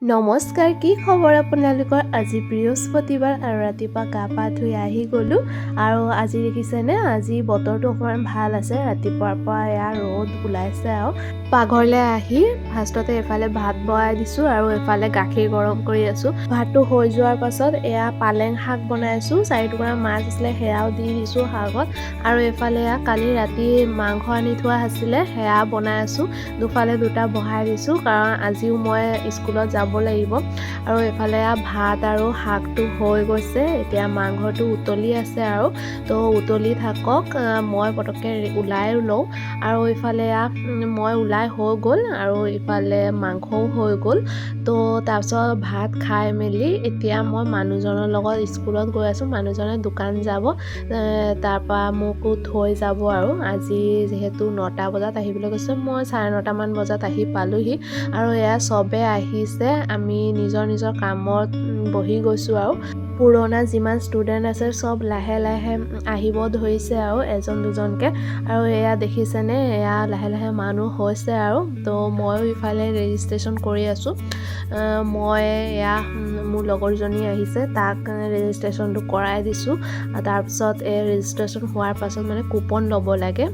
নমস্কাৰ, কি খবৰ আপোনালোকৰ? আজি বৃহস্পতিবাৰ আৰু ৰাতিপুৱা গা পা ধুই আহি গ'লোঁ আৰু আজি দেখিছেনে, আজি বতৰটো অকণমান ভাল আছে। ৰাতিপুৱাৰ পৰা এয়া ৰ'দ ওলাইছে আৰু পাকঘৰলৈ আহি ফাৰ্ষ্টতে এফালে ভাত বহাই দিছোঁ আৰু এফালে গাখীৰ গৰম কৰি আছোঁ। ভাতটো হৈ যোৱাৰ পাছত এয়া পালেং শাক বনাইছোঁ, 4 টুকুৰা মাছ আছিলে সেয়াও দি দিছোঁ শাকত, আৰু এফালে এয়া কালি ৰাতি মাংস আনি থোৱা আছিলে সেয়া বনাই আছোঁ। দুফালে দুটা বহাই দিছোঁ কাৰণ আজিও মই স্কুলত যাব লাগিব। আৰু এফালে ভাত আৰু শাকটো হৈ গৈছে, এতিয়া মাংসটো উতলি আছে আৰু তো উতলি থাকক, মই পটককৈ ওলাই লওঁ। আৰু ইফালে মই ওলাই হৈ গ'ল আৰু ইফালে মাংসও হৈ গ'ল। তো তাৰপিছত ভাত খাই মেলি এতিয়া মই মানুহজনৰ লগত স্কুলত গৈ আছোঁ। মানুহজনে দোকান যাব, তাৰপৰা মোকো থৈ যাব আৰু আজি যিহেতু 9টা বজাত আহিবলৈ কৈছে, মই 9:30মান বজাত আহি পালোঁহি। আৰু এয়া চবে আহিছে, আমি নিজৰ নিজৰ কামত বহি গৈছোঁ আৰু পুৰণা যিমান ষ্টুডেণ্ট আছে চব লাহে লাহে আহিব ধৰিছে আৰু এজন দুজনকৈ। আৰু এয়া দেখিছেনে, এয়া লাহে লাহে মানুহ হৈছে আৰু তো ময়ো ইফালে ৰেজিষ্ট্ৰেশ্যন কৰি আছোঁ। মই এয়া মোৰ লগৰজনী আহিছে, তাক ৰেজিষ্ট্ৰেশ্যনটো কৰাই দিছোঁ। তাৰপিছত এই ৰেজিষ্ট্ৰেশ্যন হোৱাৰ পাছত মানে কুপন ল'ব লাগে,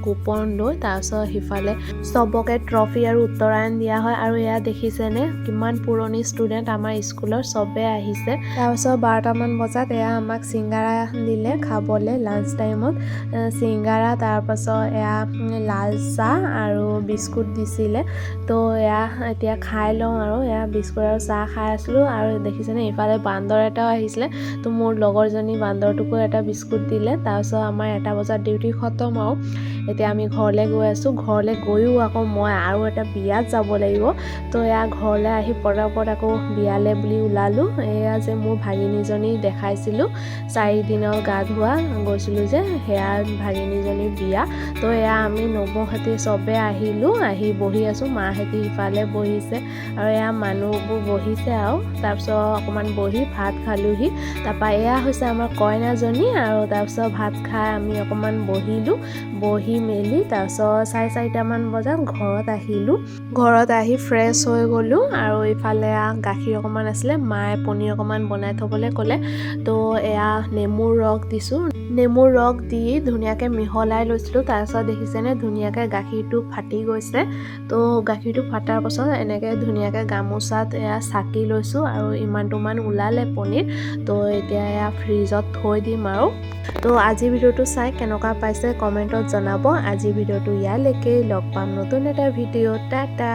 কুপন লৈ তাৰপিছত সিফালে চবকে ট্ৰফি আৰু উত্তৰায়ণ দিয়া হয়। আৰু এয়া দেখিছেনে কিমান পুৰণি ষ্টুডেণ্ট আমাৰ স্কুলৰ চবে আহিছে। তাৰপিছত 12টামান বজাত এয়া আমাক চিংগাৰা দিলে খাবলৈ লাঞ্চ টাইমত, চিংগাৰা, তাৰপাছত এয়া লাল চাহ আৰু বিস্কুট দিছিলে। তো এয়া এতিয়া খাই লওঁ আৰু এয়া বিস্কুট আৰু চাহ খাই আছিলোঁ। আৰু দেখিছেনে ইফালে বান্দৰ এটাও আহিছিলে, তো মোৰ লগৰজনী বান্দৰটোকো এটা বিস্কুট দিলে। তাৰপিছত আমাৰ 1টা বজাত ডিউটি খতম আৰু এতিয়া আমি ঘৰলৈ গৈ আছোঁ। ঘৰলৈ গৈও আকৌ মই আৰু এটা বিয়াত যাব লাগিব। তো এয়া ঘৰলৈ আহি পটাপট আকৌ বিয়ালৈ বুলি ওলালোঁ। এয়া যে মোৰ ভাগিনীজনী দেখাইছিলোঁ 4 দিনৰ গা ধোৱা গৈছিলোঁ যে, সেয়া ভাগিনীজনীৰ বিয়া। তো এয়া আমি নবৌহঁতি চবে আহিলোঁ, আহি বহি আছোঁ। মাহঁতি ইফালে বহিছে আৰু এয়া মানুহবোৰ বহিছে আৰু তাৰপিছত অকণমান বহি ভাত খালোঁহি। তাৰপৰা এয়া হৈছে আমাৰ কইনাজনী। আৰু তাৰপিছত ভাত খাই আমি অকণমান বহিলোঁ, বহি মেলি তাৰপিছত 4:30মান বজাত ঘৰত আহিলোঁ। ঘৰত আহি ফ্ৰেছ হৈ গ'লোঁ আৰু ইফালে গাখীৰ অকণমান আছিলে, মায়ে পনীৰ অকণমান বনাই থ'বলৈ ক'লে। তো এয়া নেমুৰ ৰস দিছোঁ, নেমুৰ ৰস দি ধুনীয়াকৈ মিহলাই লৈছিলোঁ। তাৰপিছত দেখিছেনে ধুনীয়াকৈ গাখীৰটো ফাটি গৈছে। তো গাখীৰটো ফাটাৰ পাছত এনেকৈ ধুনীয়াকৈ গামোচাত এয়া চাকি লৈছোঁ আৰু ইমানটোমান ওলালে পনীৰ। তো এতিয়া এয়া ফ্ৰিজত থৈ দিম আৰু। তো আজি ভিডিঅ'টো চাই কেনেকুৱা পাইছে কমেণ্টত জনাব। আজি ভিডিঅ'টো ইয়ালৈকে, লগ পাম নতুন এটা ভিডিঅ'ত। টাটা।